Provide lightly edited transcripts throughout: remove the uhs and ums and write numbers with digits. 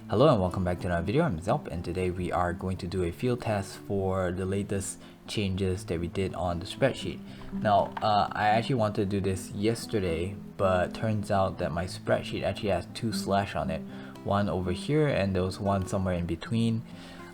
Hello and welcome back to another video. I'm Zelp, and today we are going to do a field test for the latest changes that we did on the spreadsheet. Now, I actually wanted to do this yesterday, but turns out that my spreadsheet actually has two slash on it. One over here and there was one somewhere in between.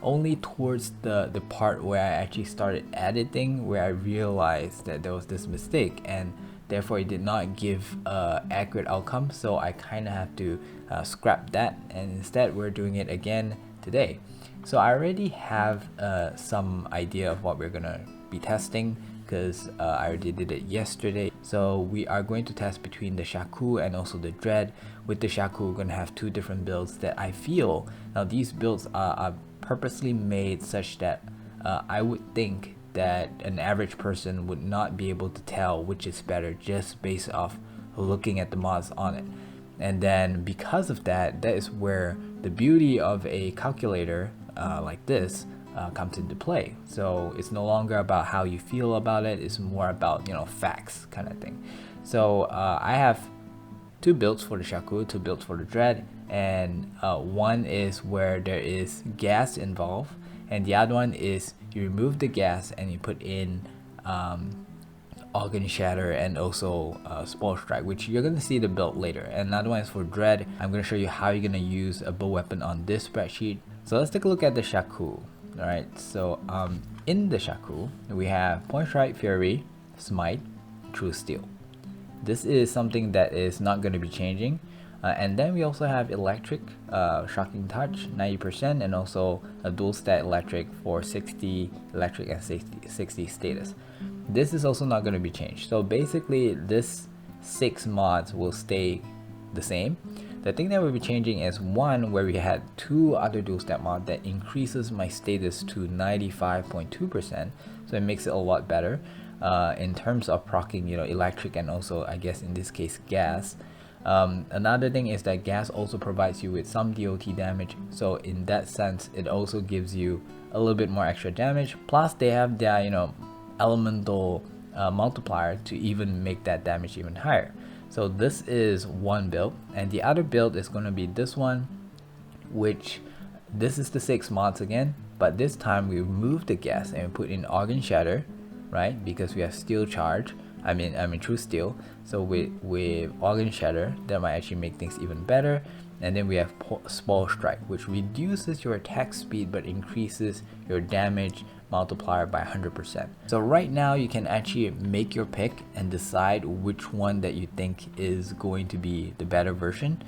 Only towards the part where I actually started editing where I realized that there was this mistake, and therefore it did not give accurate outcome, so I kind of have to scrap that, and instead we're doing it again today. So I already have some idea of what we're gonna be testing because I already did it yesterday. So we are going to test between the Shaku and also the Dread. With the Shaku, we're gonna have two different builds that I feel, now these builds are purposely made such that I would think that an average person would not be able to tell which is better just based off looking at the mods on it. And then because of that, that is where the beauty of a calculator like this comes into play. So it's no longer about how you feel about it, it's more about, you know, facts kind of thing. So I have two builds for the Shaku, two builds for the Dread, and one is where there is gas involved, and the other one is you remove the gas and you put in Organ Shatter and also Spell Strike, which you're going to see the build later. And another one is for Dread. I'm going to show you how you're going to use a bow weapon on this spreadsheet. So let's take a look at the Shaku. Alright, so in the Shaku, we have Point Strike, Fury, Smite, True Steel. This is something that is not going to be changing. And then we also have Electric, Shocking Touch, 90%, and also a dual stat Electric for 60 Electric and 60 status. This is also not going to be changed. So basically, this 6 mods will stay the same. The thing that will be changing is one where we had two other dual stat mod that increases my status to 95.2%. So it makes it a lot better in terms of proccing, you know, electric and also, I guess in this case, gas. Another thing is that gas also provides you with some DOT damage, so in that sense it also gives you a little bit more extra damage, plus they have their, you know, elemental multiplier to even make that damage even higher. So this is one build, and the other build is going to be this one, which this is the 6 mods again, but this time we remove the gas and we put in Organ Shatter, right, because we have Steel Charge. I mean True Steel. So with Organ Shatter, that might actually make things even better. And then we have Spell Strike, which reduces your attack speed but increases your damage multiplier by 100%. So right now you can actually make your pick and decide which one that you think is going to be the better version,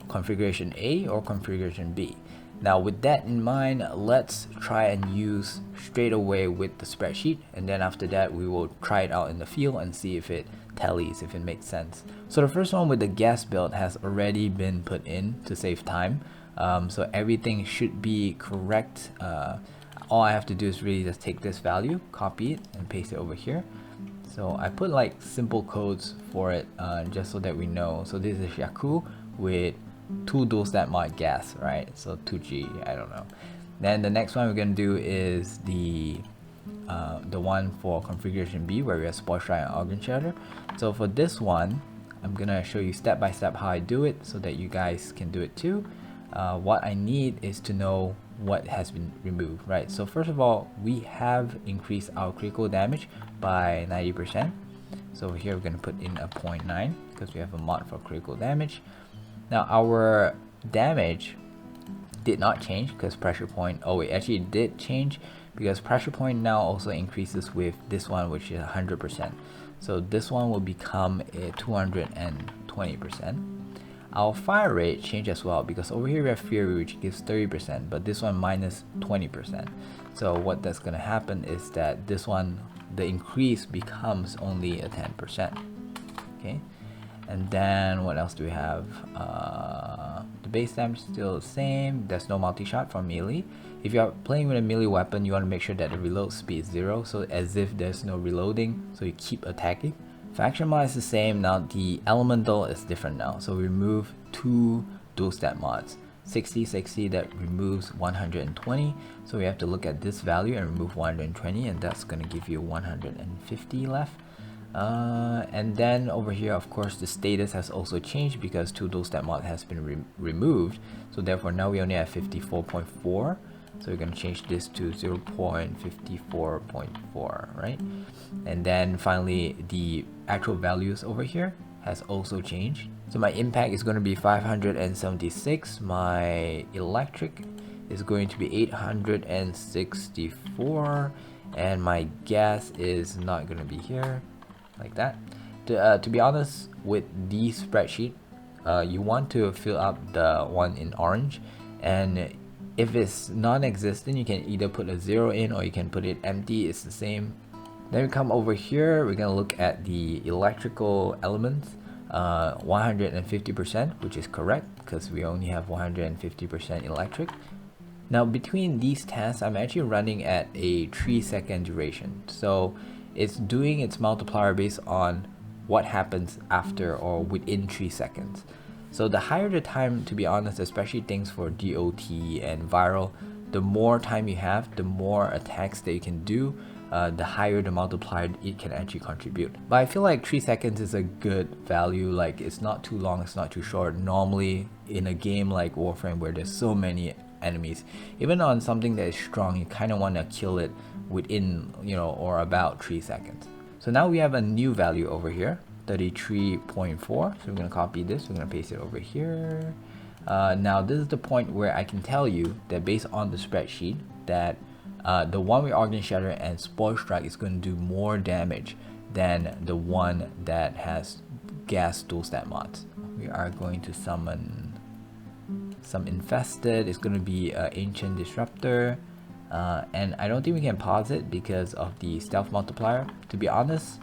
configuration A or configuration B. Now with that in mind, let's try and use straight away with the spreadsheet, and then after that we will try it out in the field and see if it tallies, if it makes sense. So the first one with the gas build has already been put in to save time, so everything should be correct. All I have to do is really just take this value, copy it and paste it over here. So I put like simple codes for it just so that we know. So this is Shaku with 2 dual stat mod gas, right? So 2G, I don't know. Then the next one we're gonna do is the one for configuration B, where we have Spell Strike and Organ Shatter. So for this one, I'm gonna show you step by step how I do it so that you guys can do it too. What I need is to know what has been removed, right? So first of all, we have increased our critical damage by 90%. So here we're gonna put in a 0.9 because we have a mod for critical damage. Now our damage did not change because pressure point, oh it actually did change because pressure point now also increases with this one, which is 100%. So this one will become a 220%. Our fire rate changed as well because over here we have Fury, which gives 30%, but this one minus 20%. So what that's gonna happen is that this one, the increase becomes only a 10%. Okay. And then what else do we have? The base damage is still the same. There's no multi-shot for melee. If you're playing with a melee weapon, you want to make sure that the reload speed is 0, so as if there's no reloading, so you keep attacking. Faction mod is the same. Now the elemental is different now, so we remove 2 dual stat mods. 60 that removes 120, so we have to look at this value and remove 120, and that's going to give you 150 left. And then over here, of course, the status has also changed because tool.stat_mod has been removed. So therefore now we only have 54.4. So we're going to change this to 0.54.4, right? And then finally, the actual values over here has also changed. So my impact is going to be 576. My electric is going to be 864. And my gas is not going to be here, like that. To be honest, with the spreadsheet, you want to fill up the one in orange, and if it's non-existent, you can either put a 0 in or you can put it empty. It's the same. Then we come over here, we're gonna look at the electrical elements, 150%, which is correct because we only have 150% electric. Now between these tasks, I'm actually running at a 3-second duration. So it's doing its multiplier based on what happens after or within 3 seconds. So the higher the time, to be honest, especially things for DOT and viral, the more time you have, the more attacks that you can do, the higher the multiplier it can actually contribute. But I feel like 3 seconds is a good value. Like, it's not too long, it's not too short. Normally in a game like Warframe where there's so many enemies, even on something that is strong, you kind of want to kill it within, or about 3 seconds. So now we have a new value over here, 33.4. So we're going to copy this, we're going to paste it over here. Now this is the point where I can tell you that based on the spreadsheet that the one with Organ Shatter and Spoil Strike is going to do more damage than the one that has gas tool-stat mods. We are going to summon some infested. It's going to be an ancient disruptor, and I don't think we can pause it because of the stealth multiplier. To be honest,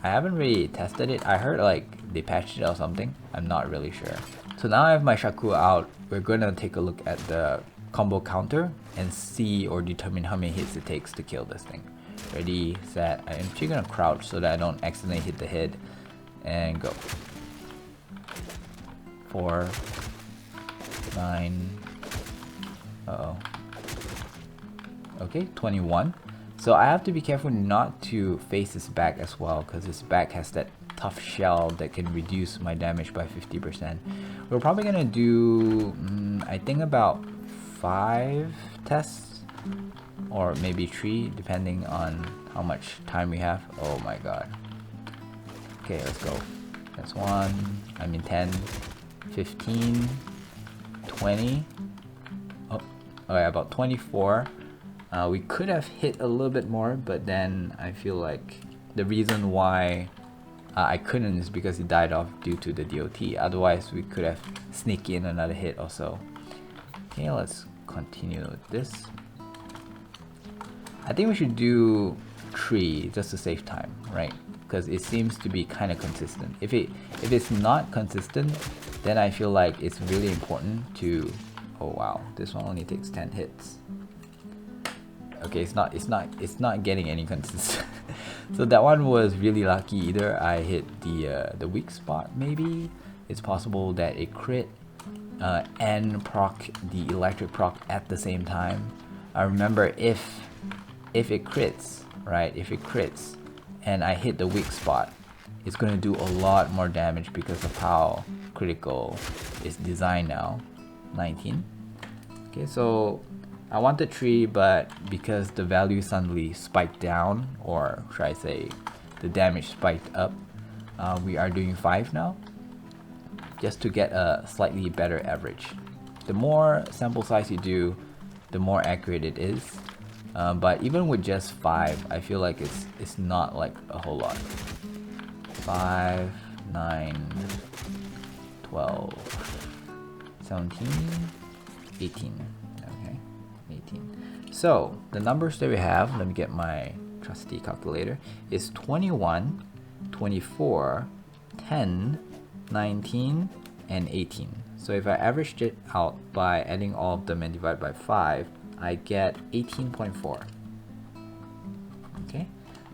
I haven't really tested it. I heard like they patched it or something. I'm not really sure. So now I have my Shaku out. We're gonna take a look at the combo counter and see or determine how many hits it takes to kill this thing. Ready, set. I'm actually gonna crouch so that I don't accidentally hit the head, and go. 4, 9. Okay, 21. So I have to be careful not to face his back as well, because his back has that tough shell that can reduce my damage by 50%. We're probably gonna do, I think about 5 tests, or maybe 3, depending on how much time we have. Oh my god. Okay, let's go. That's 10, 15, 20. Oh, okay, about 24. We could have hit a little bit more, but then I feel like the reason why I couldn't is because he died off due to the DOT. Otherwise, we could have sneaked in another hit or so. Okay, let's continue with this. I think we should do 3 just to save time, right? Because it seems to be kind of consistent. If it's not consistent, then I feel like it's really important to. Oh wow, this one only takes 10 hits. Okay, it's not getting any consistent. So that one was really lucky. Either I hit the weak spot, maybe it's possible that it crit and proc the electric proc at the same time. I remember if it crits, right? If it crits and I hit the weak spot, it's gonna do a lot more damage because of how critical it's designed now. 19. Okay, so I wanted 3, but because the value suddenly spiked down, or should I say the damage spiked up, we are doing 5 now, just to get a slightly better average. The more sample size you do, the more accurate it is. But even with just 5, I feel like it's not like a whole lot. 5, 9, 12, 17, 18. Okay, 18. So the numbers that we have, let me get my trusty calculator, is 21, 24, 10, 19, and 18. So if I averaged it out by adding all of them and divide by 5, I get 18.4. Okay,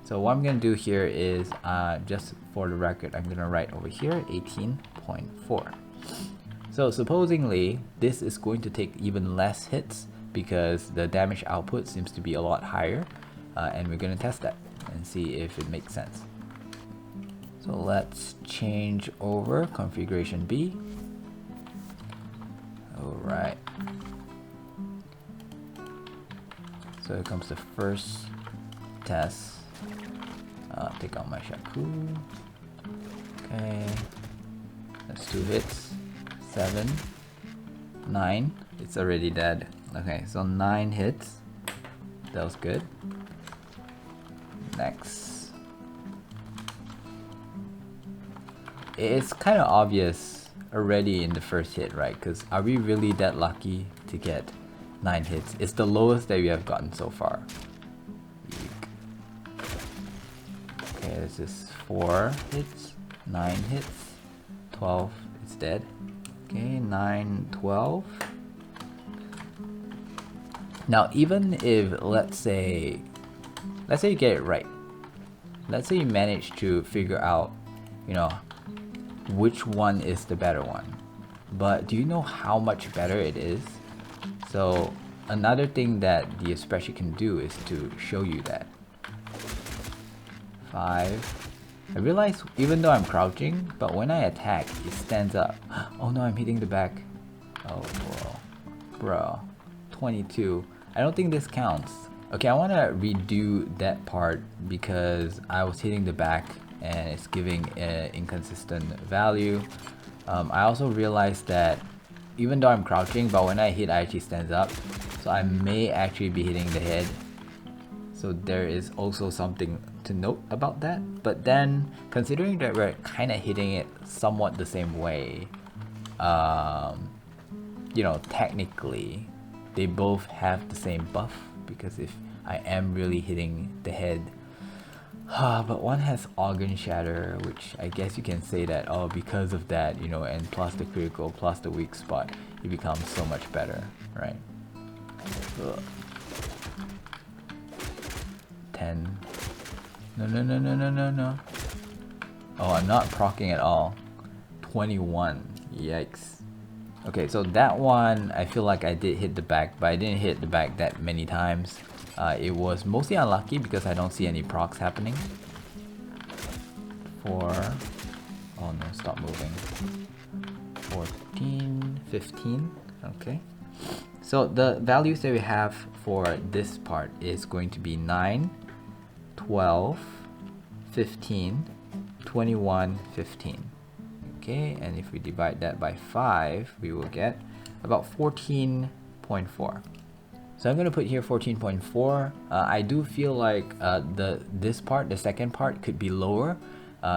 so what I'm gonna do here is just for the record, I'm gonna write over here 18.4. So supposedly this is going to take even less hits because the damage output seems to be a lot higher, and we're gonna test that and see if it makes sense. So let's change over configuration B. Alright. So here comes the first test. Take out my Shaku. Okay. That's 2 hits. 7. 9. It's already dead. Okay, so 9 hits. That was good. Next. It's kind of obvious already in the first hit, right? Because are we really that lucky to get 9 hits? It's the lowest that we have gotten so far. Okay, this is 4 hits, 9 hits, 12, it's dead. Okay, 9, 12. Now, even if, let's say you get it right. Let's say you manage to figure out, you know, which one is the better one. But do you know how much better it is? So another thing that the spreadsheet can do is to show you that. 5. I realize even though I'm crouching, but when I attack, it stands up. Oh no, I'm hitting the back. Oh bro. 22. I don't think this counts. Okay, I want to redo that part because I was hitting the back and it's giving an inconsistent value. I also realized that even though I'm crouching, but when I hit, I actually stands up. So I may actually be hitting the head. So there is also something to note about that. But then, considering that we're kind of hitting it somewhat the same way, you know, technically, they both have the same buff. Because if I am really hitting the head, but one has organ shatter, which I guess you can say that, oh, because of that, you know, and plus the critical, plus the weak spot, it becomes so much better, right? Ugh. 10. No. Oh, I'm not proccing at all. 21. Yikes. Okay, so that one, I feel like I did hit the back, but I didn't hit the back that many times. It was mostly unlucky because I don't see any procs happening. 4. Oh no, stop moving. 14, 15. Okay. So the values that we have for this part is going to be 9, 12, 15, 21, 15. Okay, and if we divide that by 5, we will get about 14.4. So I'm going to put here 14.4. I do feel like this part, the second part, could be lower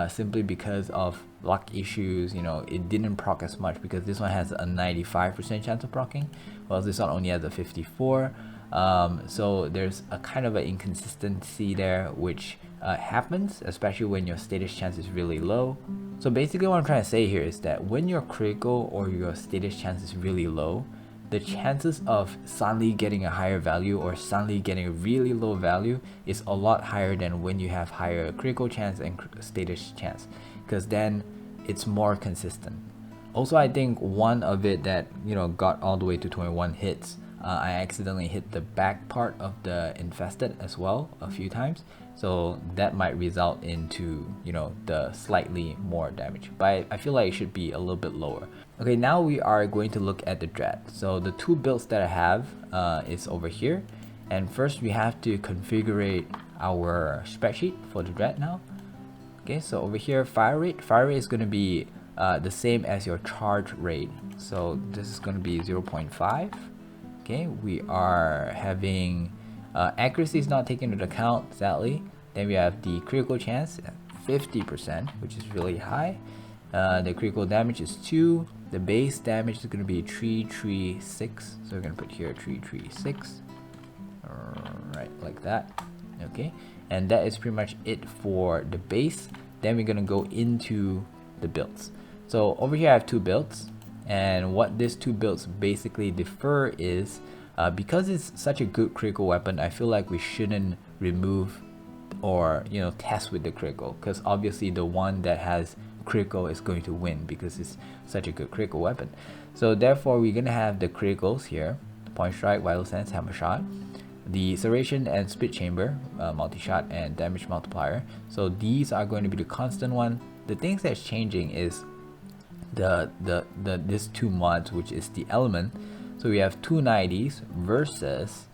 simply because of luck issues. You know, it didn't proc as much because this one has a 95% chance of proccing, while this one only has a 54. So there's a kind of an inconsistency there, which happens, especially when your status chance is really low. So basically what I'm trying to say here is that when your critical or your status chance is really low, the chances of suddenly getting a higher value or suddenly getting a really low value is a lot higher than when you have higher critical chance and status chance, because then it's more consistent. Also, I think one of it that, you know, got all the way to 21 hits, I accidentally hit the back part of the infested as well a few times, so that might result into, you know, the slightly more damage, but I feel like it should be a little bit lower. Okay, now we are going to look at the dread. So the two builds that I have is over here, and first we have to configure our spreadsheet for the dread now. Okay, so over here, fire rate is going to be the same as your charge rate, so this is going to be 0.5. Okay, we are having accuracy is not taken into account, sadly. Then we have the critical chance at 50%, which is really high. The critical damage is 2. The base damage is going to be 336. So we're going to put here 336. Right, like that. Okay, and that is pretty much it for the base. Then we're going to go into the builds. So over here I have two builds. And what these two builds basically differ is because it's such a good critical weapon, I feel like we shouldn't remove or, you know, test with the critical, because obviously the one that has critical is going to win because it's such a good critical weapon. So therefore we're going to have the criticals here: point strike, vital sense, hammer shot, the serration and split chamber, multi-shot and damage multiplier. So these are going to be the constant one. the things that's changing is this two mods, which is the element. So we have 290s versus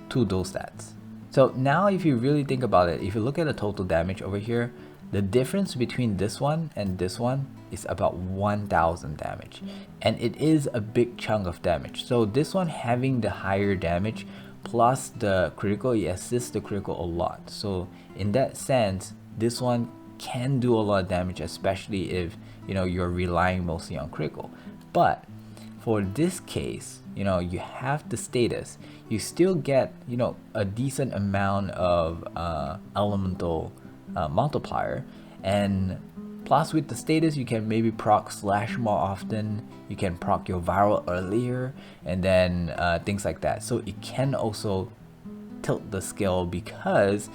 2 dual stats. So now if you really think about it, if you look at the total damage over here, the difference between this one and this one is about 1000 damage, and it is a big chunk of damage. So this one having the higher damage plus the critical, it assists the critical a lot. So in that sense, this one can do a lot of damage, especially if you're relying mostly on critical. But for this case, you have the status, you still get a decent amount of elemental multiplier, and plus with the status you can maybe proc slash more often, you can proc your viral earlier, and then things like that. So it can also tilt the scale because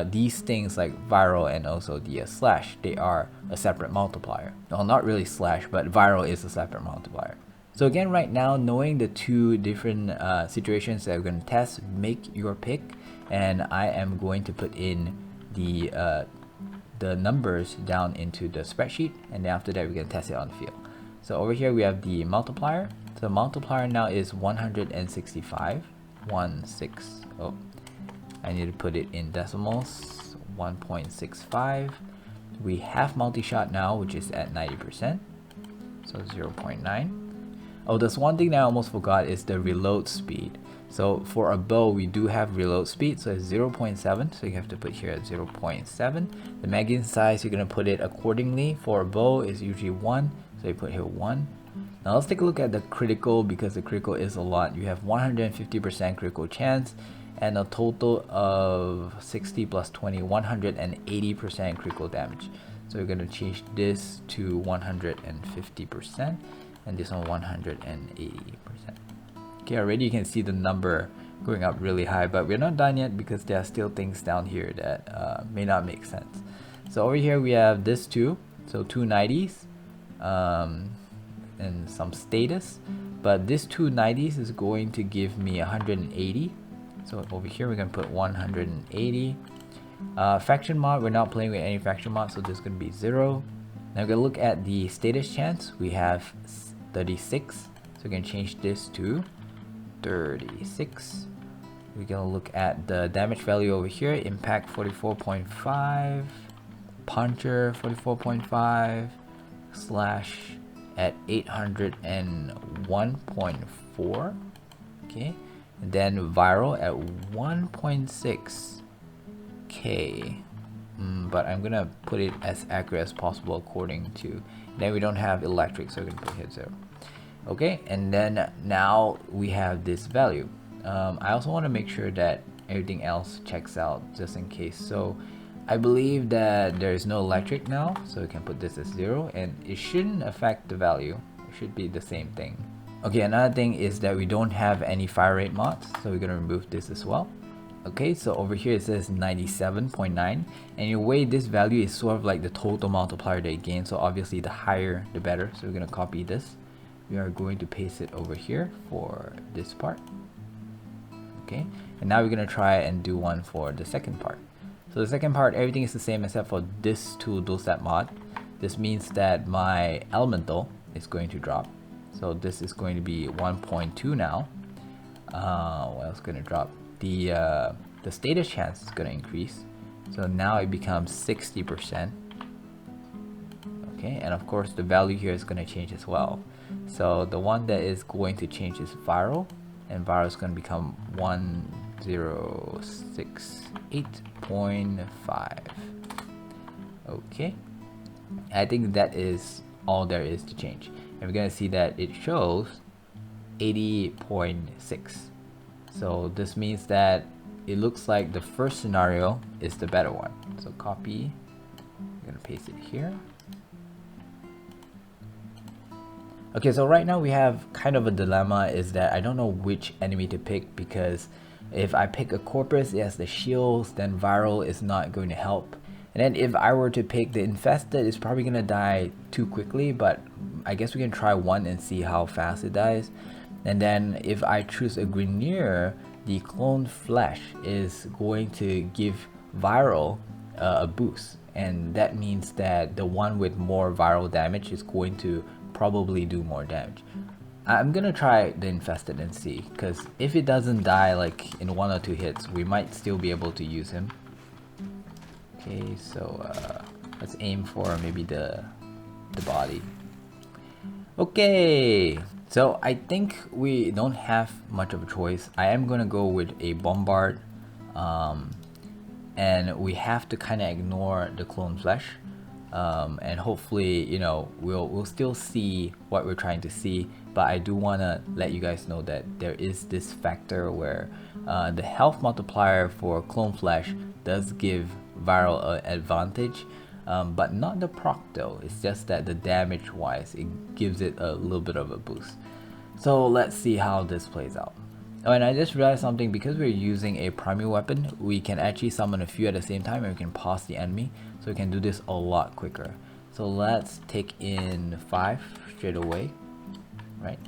these things like viral and also the slash, they are a separate multiplier. Well, not really slash, but viral is a separate multiplier. So again, right now, knowing the two different situations that we're going to test, make your pick, and I am going to put in the numbers down into the spreadsheet, and then after that we're going to test it on the field. So over here we have the multiplier. So the multiplier now is 165. Oh, I need to put it in decimals. 1.65. We have multi-shot now, which is at 90%. So 0.9. Oh, there's one thing that I almost forgot is the reload speed. So for a bow, we do have reload speed, so it's 0.7. So you have to put here at 0.7. The magazine size, you're going to put it accordingly. For a bow, is usually 1. So you put here 1. Now let's take a look at the critical, because the critical is a lot. You have 150% critical chance and a total of 60 plus 20, 180% critical damage. So we're going to change this to 150%. And this one 180%. Okay, already you can see the number going up really high, but we're not done yet because there are still things down here that may not make sense. So over here we have this two, so 290s and some status, but this 290s is going to give me 180. So over here we're going to put 180. Faction mod, we're not playing with any faction mod, so this is going to be 0. Now we're going to look at the status chance. We have 36, so we can change this to 36. We're gonna look at the damage value over here. Impact 44.5, puncher 44.5, slash at 801.4. Okay, and then viral at 1.6k. But I'm gonna put it as accurate as possible according to. Then we don't have electric, so we're gonna put here 0. Okay, and then now we have this value. I also want to make sure that everything else checks out just in case. So I believe that there is no electric now, so we can put this as 0, and it shouldn't affect the value. It should be the same thing. Okay, another thing is that we don't have any fire rate mods, so we're gonna remove this as well. Okay, so over here it says 97.9, and in a way this value is sort of like the total multiplier they gain, so obviously the higher the better. So we're going to copy this, we are going to paste it over here for this part. Okay, and now we're going to try and do one for the second part. So the second part, everything is the same except for this two dual stat mod. This means that my elemental is going to drop, so this is going to be 1.2 now. What else is going to drop? The status chance is going to increase, so now it becomes 60%. Okay, and of course the value here is going to change as well. So the one that is going to change is viral, and viral is going to become 1068.5. Okay, I think that is all there is to change, and we're going to see that it shows 80.6. So this means that it looks like the first scenario is the better one. So copy, I'm gonna paste it here. Okay, so right now we have kind of a dilemma, is that I don't know which enemy to pick, because if I pick a corpus, it has the shields, then viral is not going to help. And then if I were to pick the infested, it's probably gonna die too quickly, but I guess we can try one and see how fast it dies. And then if I choose a Grenier, the clone flesh is going to give viral a boost, and that means that the one with more viral damage is going to probably do more damage. I'm gonna try the infested and see, because if it doesn't die like in 1 or 2 hits, we might still be able to use him. Okay, so let's aim for maybe the body. Okay, so I think we don't have much of a choice. I am gonna go with a bombard, and we have to kind of ignore the clone flesh, and hopefully, you know, we'll still see what we're trying to see. But I do want to let you guys know that there is this factor where the health multiplier for clone flesh does give viral advantage, but not the proc though. It's just that the damage wise it gives it a little bit of a boost. So let's see how this plays out. Oh, and I just realized something. Because we're using a primary weapon, we can actually summon a few at the same time, and we can pause the enemy, so we can do this a lot quicker. So let's take in 5 straight away, right?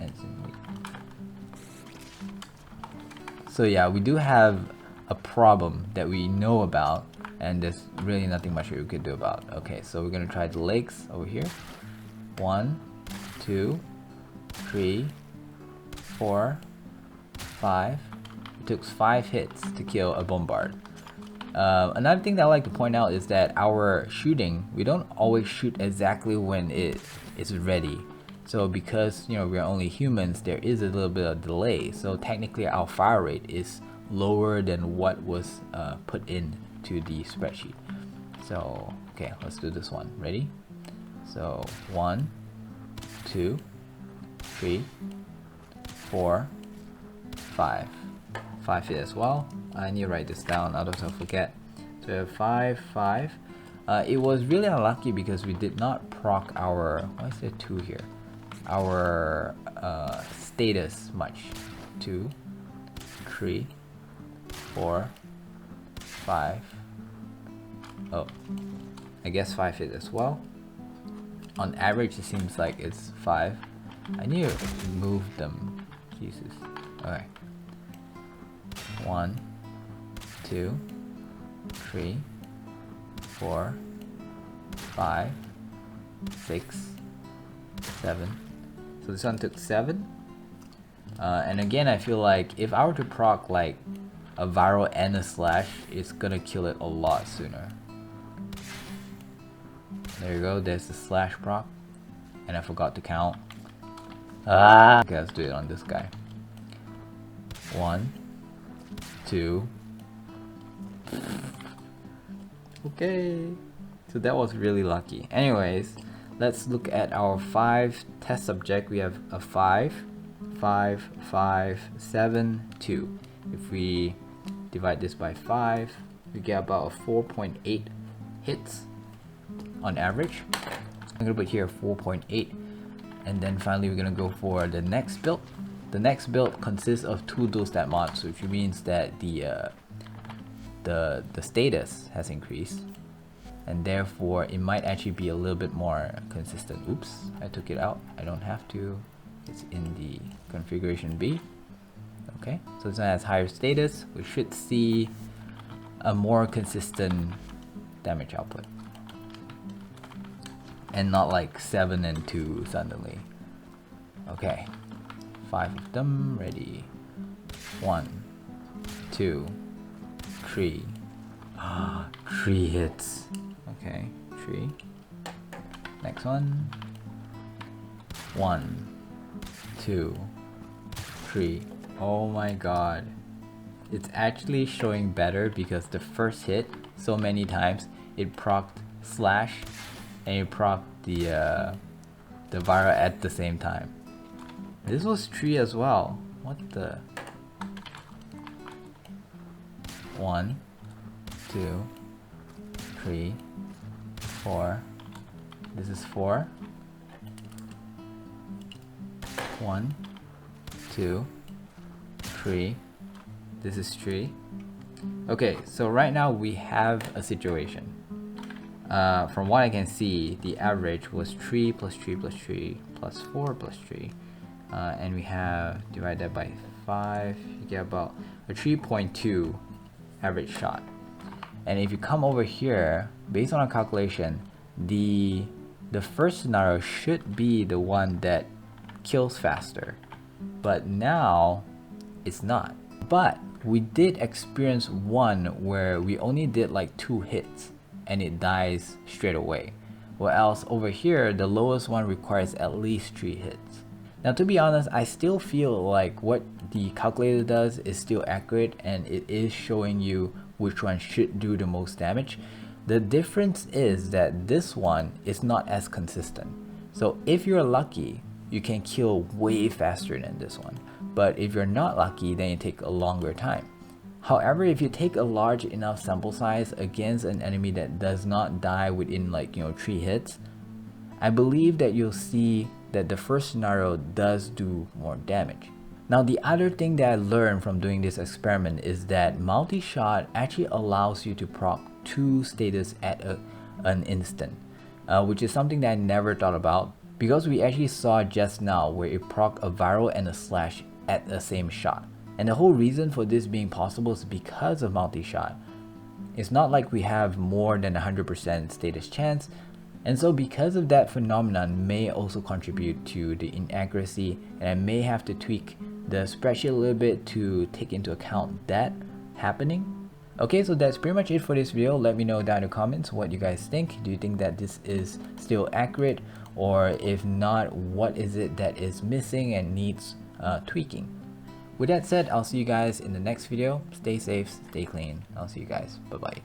So yeah, we do have a problem that we know about, and there's really nothing much we could do about. Okay, so we're gonna try the legs over here. 1, 2, 3, 4, 5. It took 5 hits to kill a bombard. Another thing that I like to point out is that our shooting, we don't always shoot exactly when it is ready. So because, you know, we're only humans, there is a little bit of delay. So technically our fire rate is lower than what was put into the spreadsheet. So okay, let's do this one. Ready? So 1, 2, 3, 4, 5. 5 hit as well. I need to write this down, otherwise I'll forget. So we have 5, 5. It was really unlucky because we did not proc our, why is there 2 here? Our status much. 2, 3, 4, 5. Oh, I guess 5 hit as well. On average, it seems like it's 5. I need to move them. Jesus. Okay. 1, 2, 3, 4, 5, 6, 7. So this one took 7. And again, I feel like if I were to proc like a viral and a slash, it's gonna kill it a lot sooner. There you go, there's the slash proc. And I forgot to count. Okay, let's do it on this guy. 1, 2. Okay, so that was really lucky. Anyways, let's look at our 5 test subject. We have a 5, 5, 5, 7, 2. If we divide this by 5, we get about a 4.8 hits on average. I'm gonna put here 4.8, and then finally we're gonna go for the next build. The next build consists of 2 dual stat mods, which means that the status has increased, and therefore it might actually be a little bit more consistent. Oops, I took it out. I don't have to. It's in the configuration B. Okay, so this one has higher status. We should see a more consistent damage output, and not like 7 and 2 suddenly. Okay. 5 of them, ready. 1, 2, 3. 3 hits. Okay, 3. Next one. 1, 2, 3. Oh my god. It's actually showing better because the first hit, so many times, it procced slash and it procced the viral at the same time. This was 3 as well. What the? 1, 2, 3, 4. This is 4. 1, 2, 3. This is 3. Okay, so right now we have a situation. From what I can see, the average was 3 plus 3 plus 3 plus 4 plus 3. And we have divide that by 5, you get about a 3.2 average shot. And if you come over here, based on our calculation, the first scenario should be the one that kills faster, but now it's not. But we did experience one where we only did like 2 hits and it dies straight away, or else over here the lowest one requires at least 3 hits. Now, to be honest, I still feel like what the calculator does is still accurate and it is showing you which one should do the most damage. The difference is that this one is not as consistent. So if you're lucky, you can kill way faster than this one. But if you're not lucky, then it takes a longer time. However, if you take a large enough sample size against an enemy that does not die within 3 hits, I believe that you'll see that the first scenario does do more damage. Now, the other thing that I learned from doing this experiment is that multi-shot actually allows you to proc 2 status at an instant, which is something that I never thought about, because we actually saw just now where it proc a viral and a slash at the same shot. And the whole reason for this being possible is because of multi-shot. It's not like we have more than 100% status chance, and so because of that, phenomenon may also contribute to the inaccuracy, and I may have to tweak the spreadsheet a little bit to take into account that happening. Okay, so that's pretty much it for this video. Let me know down in the comments what you guys think. Do you think that this is still accurate, or if not, what is it that is missing and needs tweaking? With that said, I'll see you guys in the next video. Stay safe, stay clean. I'll see you guys. Bye bye.